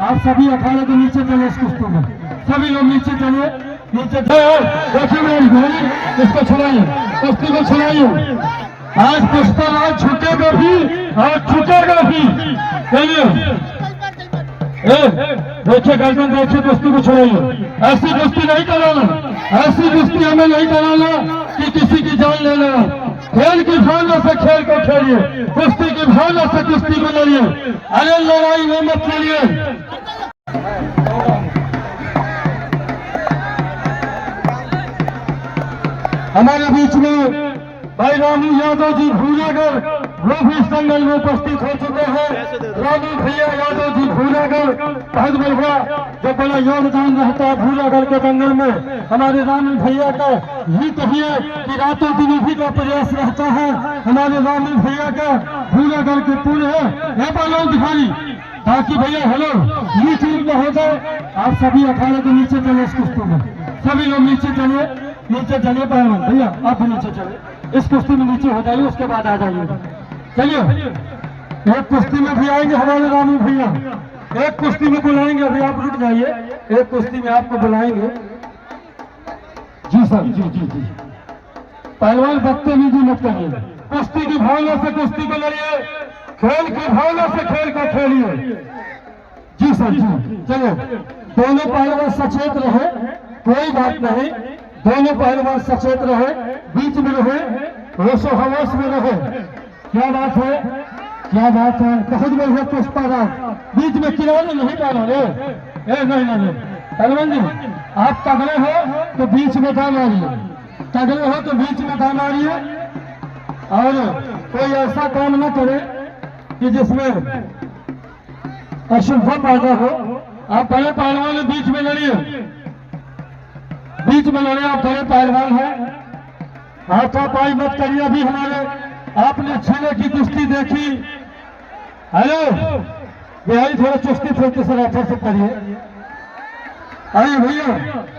आप सभी अखाड़े के नीचे चले इस कुश्ती में, सभी लोग नीचे चलिए, नीचे देखिए मेरी घोड़ी, इसको छुड़ाइए, कुश्ती को छुड़ाइए। आज पुष्पा आज छूटेगा भी, आज छूटेगा भी। चलिए देखिए गर्दन, देखिए कुश्ती को छुड़ाइए। ऐसी कुश्ती नहीं कराना, ऐसी कुश्ती हमें नहीं कराना कि किसी की जान लेना। खेल की भावना से खेल को खेलिए, कुश्ती की भावना से कुश्ती को लड़िए। अरे लड़ाई में मत लड़िए। हमारे बीच में भाई रामू यादव जी भूलागढ़, वो भी इस दंगल में उपस्थित हो चुके हैं। रामू भैया यादव जी भूलागढ़, बहुत बढ़िया, जो बड़ा योगदान रहता है भूलागढ़ के दंगल में। हमारे रामू भैया का ही कहिए कि रातों दिन भी का प्रयास रहता है हमारे रामू भैया का, भूलागढ़ के पूरे है पालो भिखारी। बाकी भैया हेलो, ये चीज में हो जाए आप सभी अखाड़े के नीचे चले इस कुश्ती में, सभी लोग नीचे चलिए, नीचे चलिए। पहलवान भैया आप भी नीचे चले, इस कुश्ती में नीचे हो जाइए, उसके बाद आ जाइए। चलिए एक कुश्ती में भी आएंगे हमारे रामू भैया, एक कुश्ती में बुलाएंगे, अभी आप रुक जाइए, एक कुश्ती में आपको बुलाएंगे। जी सर, जी जी जी। पहलवान बदतमीजी मत करिए, कुश्ती की भावना से कुश्ती को लड़िए, खेल की भावना से खेल को खेलिए। जी सर जी। चलो दोनों पहलवान सचेत रहे, कोई बात नहीं, दोनों पहलवान सचेत रहे, बीच में रहे, होशो हवास में रहे। क्या बात है, क्या बात है, बहुत बढ़िया पुष्पा राज, बीच में किराने नहीं डालो रे, नहीं नहीं पहलवान जी, आप तगड़े हो तो बीच में दाम मारिए, तगड़े हो तो बीच में दाम मारिए, और कोई ऐसा काम न करे कि जिसमें अशुभ पैदा हो। आप बड़े पहलवान बीच में लड़िए, बीच में लड़े, आप बड़े पहलवान हैं, हाथापाई मत करिए। अभी हमारे आपने छीले की कुश्ती देखी, हेलो बिहारी थोड़ा चुस्ती फुर्ती से अच्छा से करिए। अरे भैया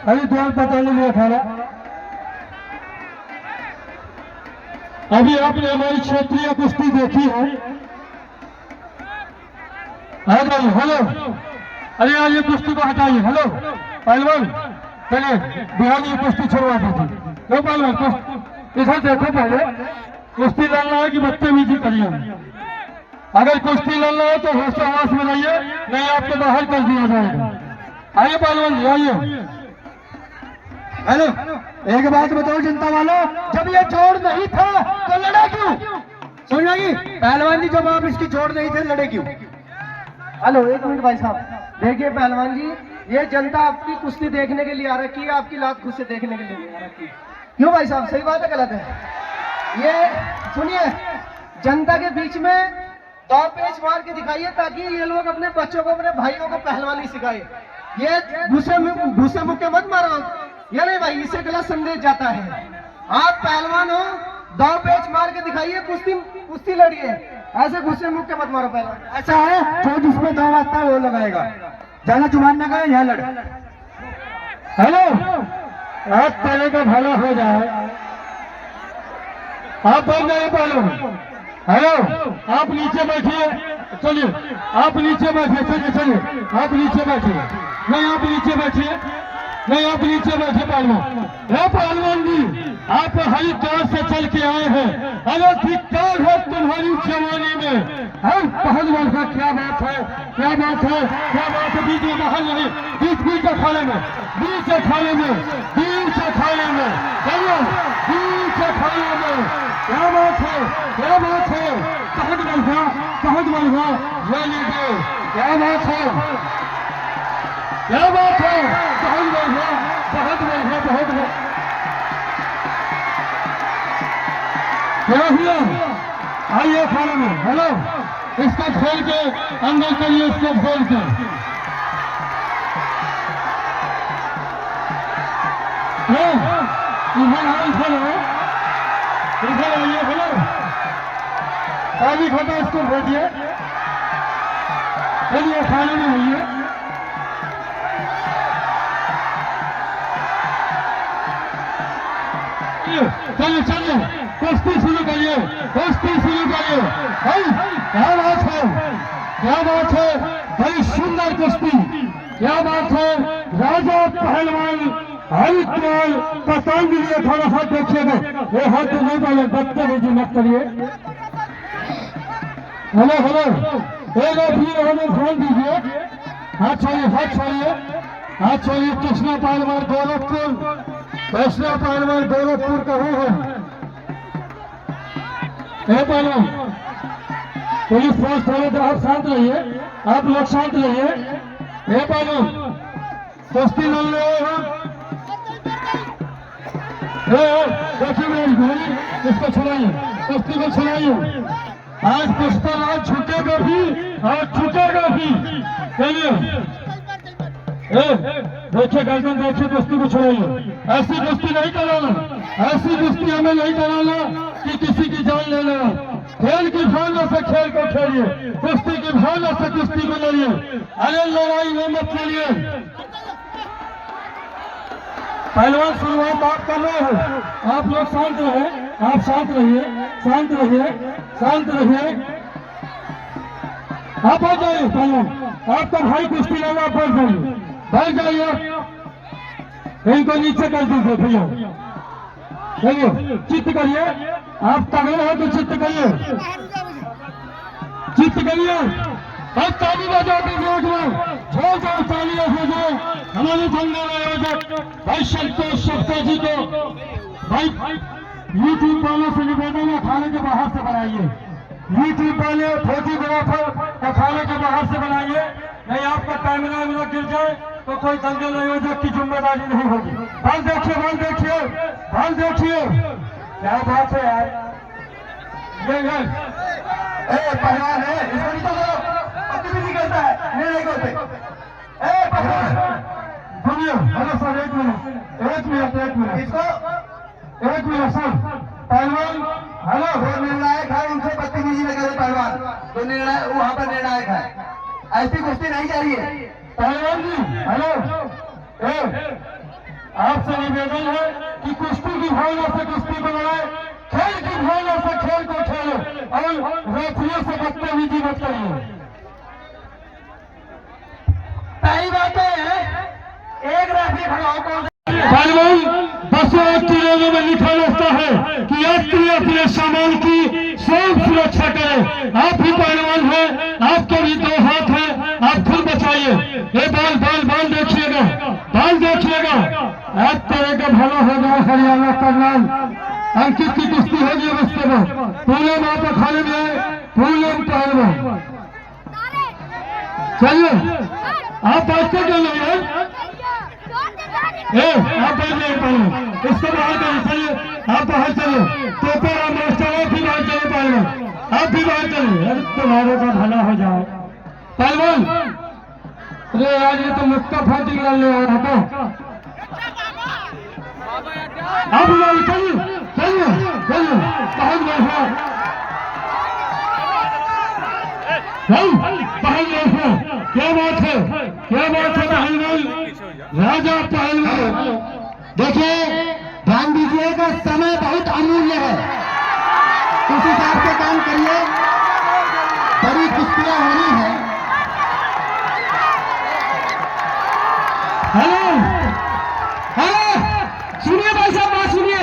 अरे द्वार पता नहीं लिया खाना। अभी आपने हमारी क्षेत्रीय कुश्ती देखी है, हेलो, अरे यार ये कुश्ती को हटाइए। हेलो पहलवान, चलिए बिहारी ये कुश्ती छुड़वा दीजिए। लो पहलवान इधर देखो, पहले कुश्ती लड़ना है कि बदतमीजी करिए। अगर कुश्ती लड़ना है तो होश हवास में रहिए, नहीं आपको बाहर कर दिया जाएगा। आइए पहलवान जी आइए। हेलो एक बात बताओ जनता वालों, जब ये जोड़ नहीं था तो लड़े क्यों? सुन रही पहलवान जी, जब आप इसकी जोड़ नहीं थे लड़े क्यों? हेलो एक मिनट भाई साहब, देखिए पहलवान जी, ये जनता आपकी कुश्ती देखने के लिए आ रखी है, आपकी लात खुद से देखने के लिए आ रखी है। क्यों भाई साहब, सही बात है गलत है? ये सुनिए, जनता के बीच में दो पेच मार के दिखाइए ताकि ये लोग अपने बच्चों को, अपने भाइयों को पहलवानी सिखाए। ये घुसे मुक्के मत मारो, ये नहीं भाई, इससे गलत संदेश जाता है। आप पहलवान हो, दो पेच मार के दिखाइए, कुश्ती लड़िए, ऐसे घुसे मुक्के मत मारो। पहलवान ऐसा है जो जिसमें दो आता है वो लगाएगा, ज्यादा जुबान ना कहे, यहाँ लड़। हेलो आज पहले का भला हो जाए, आप बैठ जाइए पहलवान। हेलो आप नीचे बैठिए, चलिए आप नीचे बैठिए, चलिए चलिए आप नीचे बैठिए, नहीं आप नीचे बैठिए, नहीं आप नीचे बैठे पहलवान। पहलवान जी आप हरिद्वार से चल के आए हैं, अगर धिक्कार है तुम्हारी जवानी में। पहलवान का क्या बात है, क्या बात है, क्या बात है, बीच में बाहर नहीं, बीच अखाड़े में, बीच अखाड़े में, बीच अखाड़े में, चलो बीच अखाड़े में, क्या बात है, क्या बात है, बहुत बढ़िया, बहुत बढ़िया, ये लीजिए, क्या बात है, क्या बात है, बहुत बढ़िया, बहुत बढ़िया, बहुत बढ़िया। क्या हुआ, आइए खाने में। हेलो इसको खोल के अंदर करिए, इसको खोल के। इधर आइए, हेलो पानी खोटा, इसको भेजिए, चलिए खाने में आइए। चलिए चलिए कुश्ती शुरू करिए, कुश्ती शुरू करिए। क्या बात है, क्या बात है, बड़ी सुंदर कुश्ती, क्या बात है। राजा पहलवान हरिद्वार पतंजलि, थोड़ा हाथ देखिएगा, वो हाथ नहीं डाले, बदतमीजी मत करिए। हेलो हेलो, एक फिर हमें ध्यान दीजिए, हाथ छोड़िए, हाथ छोड़िए, हाथ छोड़िए। कृष्णा पहलवान गोरखपुर, कृष्णा पहलवान गोरखपुर का है। पहलवान पुलिस फोर्स थोड़े तो आप शांत रहिए, आप लोग शांत रहिए। पहलवान कुश्ती लड़ रहे हो, देखिए मेरी भाई, इसको छुड़ाइए, कुश्ती को छुड़ाइए। आज पुष्पराज छूटेगा भी और छूटेगा भी। चलिए देखिए गर्दन, देखिए कुश्ती को छुड़ाइए। ऐसी कुश्ती नहीं कराना, ऐसी कुश्ती हमें नहीं कराना कि किसी की जान ले लेना। खेल की भावना से खेल को खेलिए, कुश्ती की भावना से कुश्ती को लड़िए। अरे लड़ाई में मत चलिए। पहलवान शुरुआत आप कर रहे हो, आप लोग शांत रहे, आप शांत रहिए, शांत रहिए, शांत रहिए। आप आ जाइए पहलवान, आपका भाई कुश्ती लगा, आप बैठ जाइए, बैठ जाइए। इनको नीचे कर दीजिए भैया, चलिए चित्त करिए, आप तगड़े हो तो चित्त करिए, चित्त करिए। और ताली बजा दीजिए एक बार, जोर जोर तालियां हो जाए हमारे जंगल आयोजक भाई संतोष सप्ता जी को। भाई यूट्यूब वालों से निवेदन है, खाने के बाहर से बनाइए, यूट्यूब वाले फोटोग्राफर खाने के बाहर से बनाइए, नहीं आपका कैमरा वैमरा गिर जाए तो कोई दंगल आयोजक की जिम्मेदारी नहीं होगी। बल देखिए, बल देखिए, बल देखिए, क्या बात है यार। ये पहलवान है, इसको नहीं तो नहीं करता है, नहीं करते। सुनिए, हेलो सर, एक मिनट, एक मिनट, एक मिनट, इसको एक मिनट सर। पहलवान हेलो, वो निर्णायक है, उनसे बदतमीजी न करे पहलवान, तो निर्णय वहाँ पर निर्णायक है, ऐसी कुश्ती नहीं चाहिए। पहलवान जी हेलो, आपसे निवेदन है कि कुश्ती की भावना से कुश्ती को लड़ाए, खेल की भावना से खेल को खेले और रेफरियों से बदतमीजी मत करिए। पहली बात है, एक रेफरी खड़ा होकर पहलवान बसों ट्रेनों में लिखा रहता है कि यात्री अपने सामान की स्वयं सुरक्षा करें। आप ही पहलवान हैं, आपके भी दो हाथ हैं, आप खुद बचाइए। ये बाल बाल बाल देखिएगा, बाल देखिएगा। आज तरह का भला होगा हरियाणा करनाल अंकित की कुश्ती होगी उसके बाद पूनम आप अखाड़े में आए, पूनम पहलवान। चलिए आप बैठते क्यों नहीं है, आप बैठ जाइए पहले, इसको बाहर करिए। चलिए आप बाहर चलिए, टोपर और मास्टर आप भी बाहर चलिए, पहलवान आप भी बाहर चलिए। अरे तुम्हारे का भला हो जाए पहलवान। अरे यार ये तो मुक्का फाइटिंग लड़ने वाला था। आप चलिए चलिए चलिए, बहुत बढ़िया, पहल है, क्या बात है, क्या बात है पहलवान, राजा पहलवान। देखिए ध्यान दीजिएगा, समय बहुत अमूल्य है, उस हिसाब से काम करिए, बड़ी कुश्तियां होनी है। हेलो हेलो, सुनिए भाई साहब, बात सुनिए।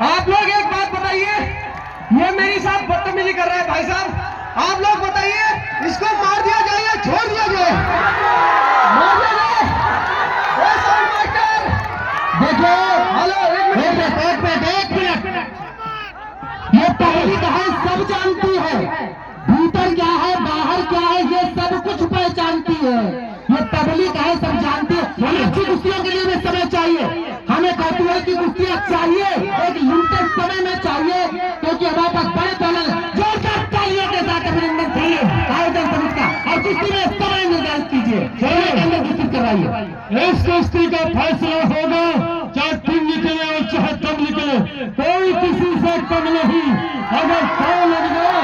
आप लोग एक बात बताइए, ये मेरे साथ बदतमीजी कर रहा है भाई साहब, आप लोग बताइए, इसको मार दिया जाए या छोड़ दिया जाए? मार दिया जाए। देखो हेलो, एक मिनट, ये पब्लिक है, सब जानती है, भीतर क्या है बाहर क्या है ये सब कुछ पहचानती है। ये पब्लिक है, सब जानती है। हमें अच्छी कुश्तियों के लिए भी समय चाहिए, हमें कौतूहल की कुश्तियां चाहिए, एक लिमिटेड समय में चाहिए, क्योंकि हमारे पास बड़े पैनल जोरदार तालियों के साथ अभिनंदन चाहिए आयोजन समिति का। और कुश्ती में समय निर्धारित कीजिए, कुश्ती कराइए। इस कुश्ती का फैसला होगा, चाहे 3 निकले और चाहे कम निकले, कोई किसी से कम नहीं। अगर 100 लग गए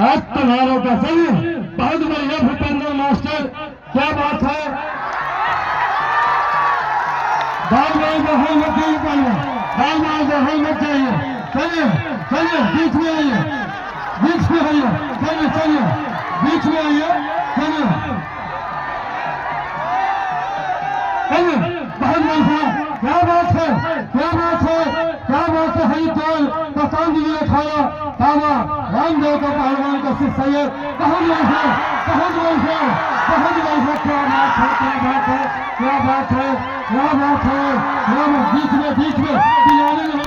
आज तुम्हारों का सही, बहुत बढ़िया भूपेंद्र मास्टर, क्या बात है। बाल बाल बहाई मत जाइए, बाल बाल बहाई मत जाइए, चलिए चलिए बीच में आइए, बीच में आइए, चलिए चलिए बीच में आइए, चलिए चलिए। बहुत बढ़िया, क्या बात है, क्या बात है, क्या बात है। हरी तेल पतंजलि अखाड़ा बाबा रामदेव का पहलवान का शिष्य सैयद, बहुत बढ़िया, बहुत बढ़िया, बहुत बढ़िया। क्या बात है, क्या बात है, क्या बात है, क्या बात है। बीच में बीच में पिलाने में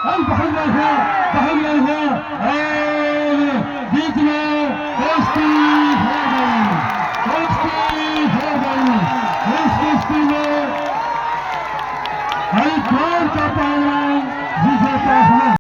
हम बहुत बढ़िया, बहुत बढ़िया। बीच में कुश्ती हो गई, कुश्ती हो गई। इस कुश्ती में हरिद्वार का पहलवान विजेता हुआ।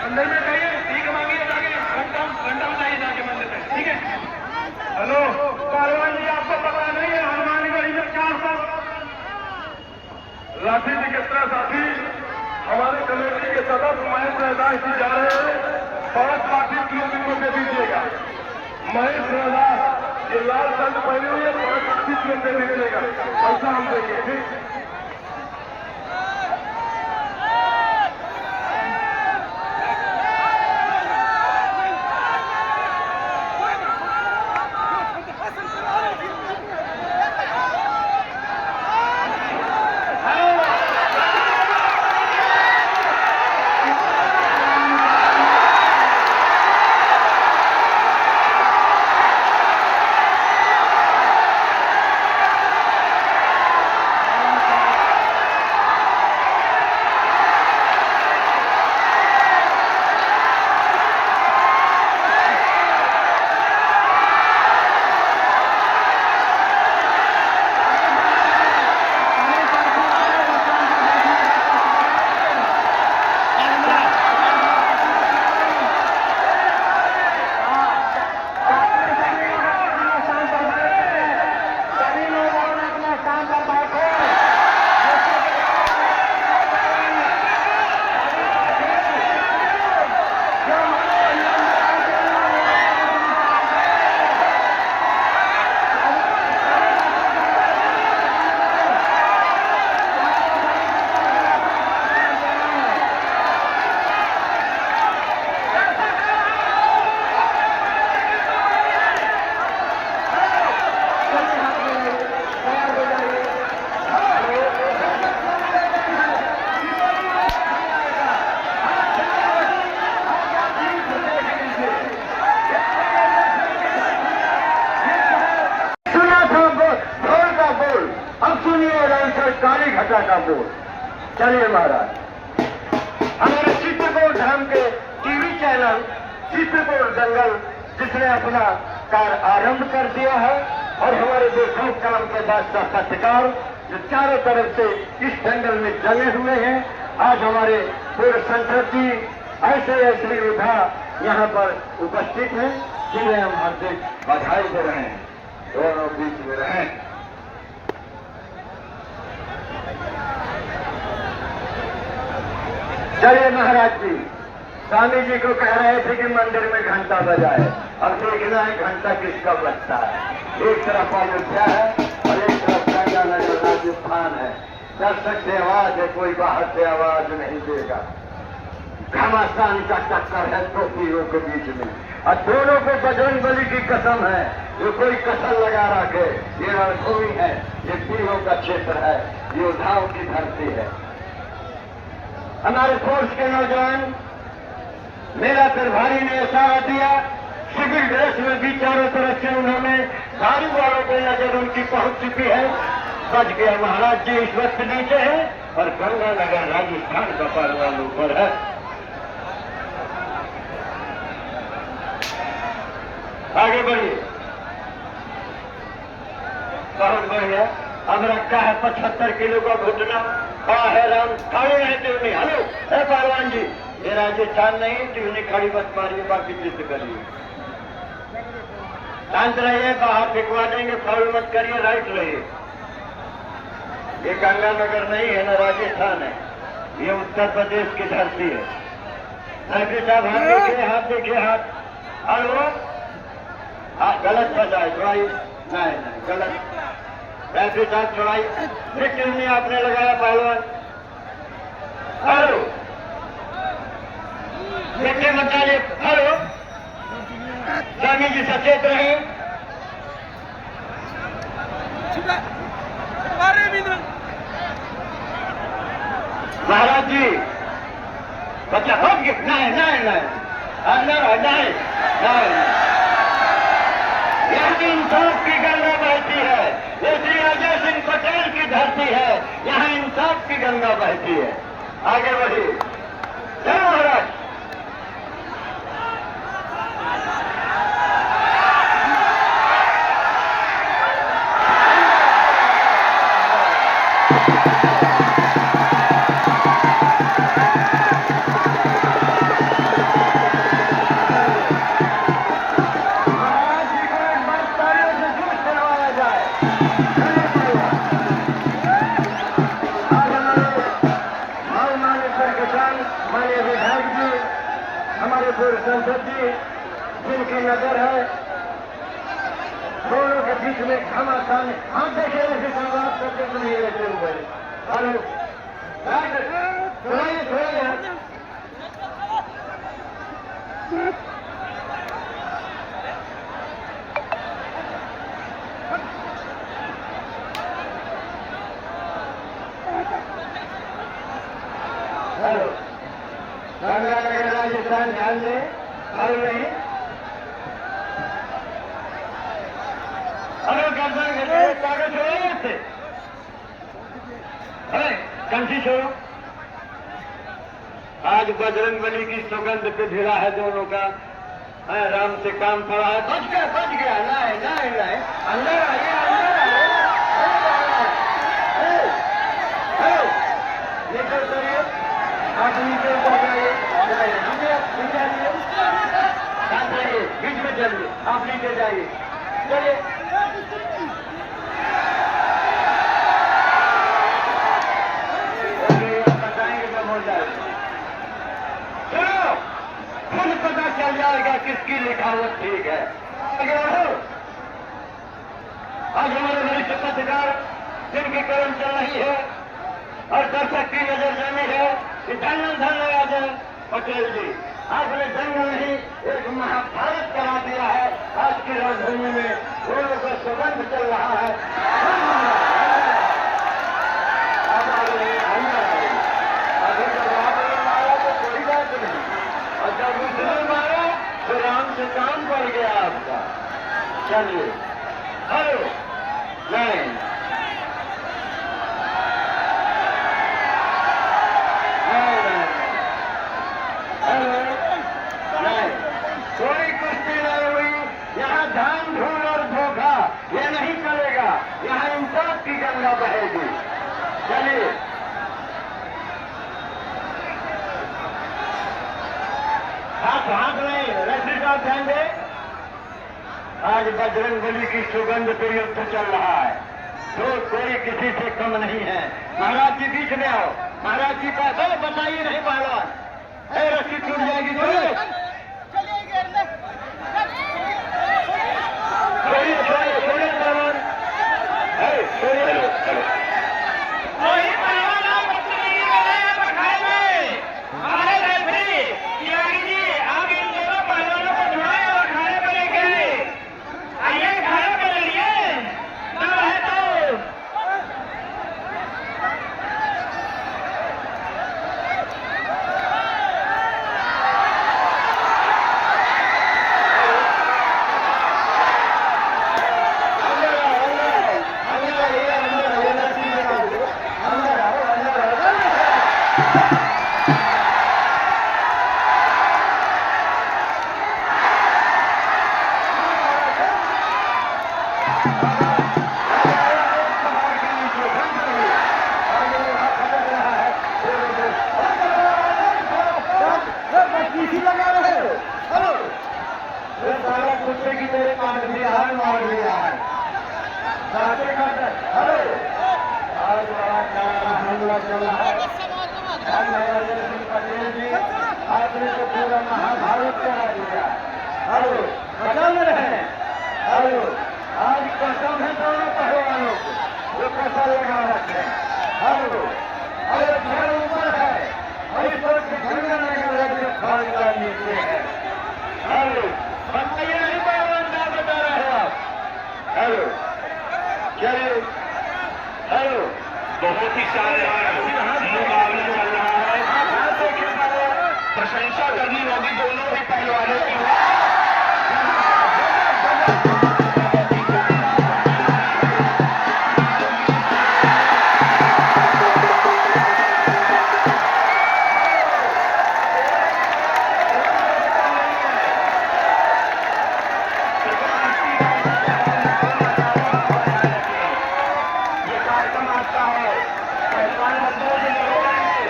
अंदर में कहिए, ठीक मांगिए जाके, घंटा बजाइए जाके मंदिर में, ठीक है। हेलो पहलवान जी, आपको पता नहीं है हनुमानगढ़ी में 400 लाठी जी के तरह साथी हमारे कमेटी के सदस्य महेश रैदास जी जा रहे हैं। 5 लाठी किलोमीटर दे दीजिएगा। महेश रैदास ये लाल शर्ट पहने हुए 5 लाठी किलोमीटर दे दीजिएगा, पैसा हम देंगे, ठीक। काली घटा का बोल। चलिए महाराज, हमारे चित्रकूट धाम के टीवी चैनल चित्रकूट दंगल जिसने अपना कार्य आरंभ कर दिया है और हमारे देशों काम के बादशाह पत्रकार जो चारों तरफ से इस दंगल में जमे हुए हैं। आज हमारे पूर्व संसद जी ऐसे ऐसे योद्धा यहाँ पर उपस्थित हैं जिन्हें हम हार्दिक बधाई दे रहे हैं। दोनों बीच में रहें। चलिए महाराज जी, स्वामी जी को कह रहे थे कि मंदिर में घंटा बजाए। अब देखना है घंटा किसका बजता है। एक तरफ अयोध्या है और एक तरफ गंगानगर राजस्थान है। दर्शक से आवाज है, कोई बाहर से आवाज नहीं देगा। घमासान का टक्कर है दो पीरों के बीच में और दोनों को बजरंग बली की कसम है। जो कोई कसम लगा रखे, ये रणभूमि है, ये पीरों का क्षेत्र है, योद्धाओं की धरती है। हमारे फोर्स के नौजवान मेरा प्रभारी ने इशारा दिया, सिविल ड्रेस में भी चारों तरफ से उन्होंने दारू वालों को नजर उनकी पहुंच चुकी है। बच गया महाराज जी इस वक्त नीचे है और गंगानगर राजस्थान का पहलवान ऊपर है। आगे बढ़िए। बहुत बढ़िया। अब रखा है 75 किलो का घुटना। हाँ है राम, खड़े हैं ट्यूनी। हेलो है पहलवान जी, ये राजस्थान नहीं, ट्यूनी खड़ी बस मारिए, बाकी चित्र करिए। शांत रहिए, बाहर फेंकवा देंगे, फाउल मत करिए, राइट रहिए। ये गंगानगर नहीं है ना, राजस्थान है, ये उत्तर प्रदेश की धरती है। साहब हाथ देखिए, हाथ देखिए, हाथ। हेलो हाँ, गलत बजाए थोड़ाई, नहीं गलत। ऐसे साथ थोड़ाई नहीं आपने लगाया पहलवान। हेलो देखिए बताइए। हेलो स्वामी जी सचेत रहे। महाराज जी बच्चा हट गया। नहीं नहीं नहीं नहीं नहीं, यहाँ इंसाफ की गंगा बहती है। ये श्री अजय सिंह पटेल की धरती है, यहाँ इंसाफ की गंगा बहती है। आगे बढ़िए। जय महाराज। हमारे पूर्व संसद जी, जिनकी नजर है दोनों के बीच में घमासान हाथ देखे ऐसे संवाद करते तो नहीं रहते हुए। हेलो थोड़ा हेलो गंगानगर राजस्थान ध्यान दें। हेलो नहीं हेलो कागज छोड़ो से, अरे कंठी छोड़ो। आज बजरंग बली की सुगंध पे भिड़ा है दोनों का। राम से काम पड़ा है। बच गया नहीं नहीं नहीं, अंदर आइए अंदर आइए। नीचे उतरिए, आप नीचे उतर जाइए, शांत रहिए, बीच में चलिए, आप नीचे जाइए, चलिए। बताएंगे जब हो जाएगा। चलो खुद पता चल जाएगा किसकी लिखावट ठीक है। आगे बढ़ो। आज हमारे वरिष्ठ पत्रकार जिनकी कलम चल रही है और दर्शक की नजर जानी है, धन्य अजय पटेल जी, आपने जंग नहीं एक महाभारत करा दिया है। आज की राजधानी में दोनों का संबंध चल रहा है। अगर जब आपने मारा तो कोई बात नहीं, और जब उसने मारा तो राम से काम पड़ गया आपका। चलिए हेलो नहीं कोई कुश्ती नहीं हुई यहाँ। धान धूल और धोखा ये नहीं चलेगा, यहाँ इंसाफ की गंगा बहेगी। चलिए हाथ नहीं, रस्सी साहब ध्यान दे। आज बजरंग बली की सुगंध पर युद्ध चल रहा है, तो कोई किसी से कम नहीं है। महाराज जी बीच में आओ। महाराज जी का बताइए नहीं पहलवान, रस्सी टूट जाएगी। छोड़िए पहलवान, छोड़िए। मुकाबला चला है। मनोरंजन सिंह पटेल जी, आपने तो पूरा महाभारत करा दिया। हेलो, कसम रहे। हेलो, आज कसम है दोनों पहलवानों को, जो कसम लगा रखे। हेलो, अरे घर ऊपर है, अभी तो गंगानगर राज्य खानदान नीचे है। हेलो, बताइए नहीं पहलवान क्या बता रहे हैं आप? हेलो, चलिए। हेलो, बहुत ही शानदार मुकाबला चल रहा है। प्रशंसा करनी होगी दोनों ही पहलवानों की। ये कार्यक्रम आता है पहलवान बंधुओं से निवेदन है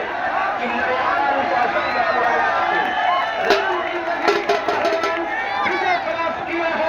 कि मर्यादा अनुशासन का पूरा विजय प्राप्त किया है।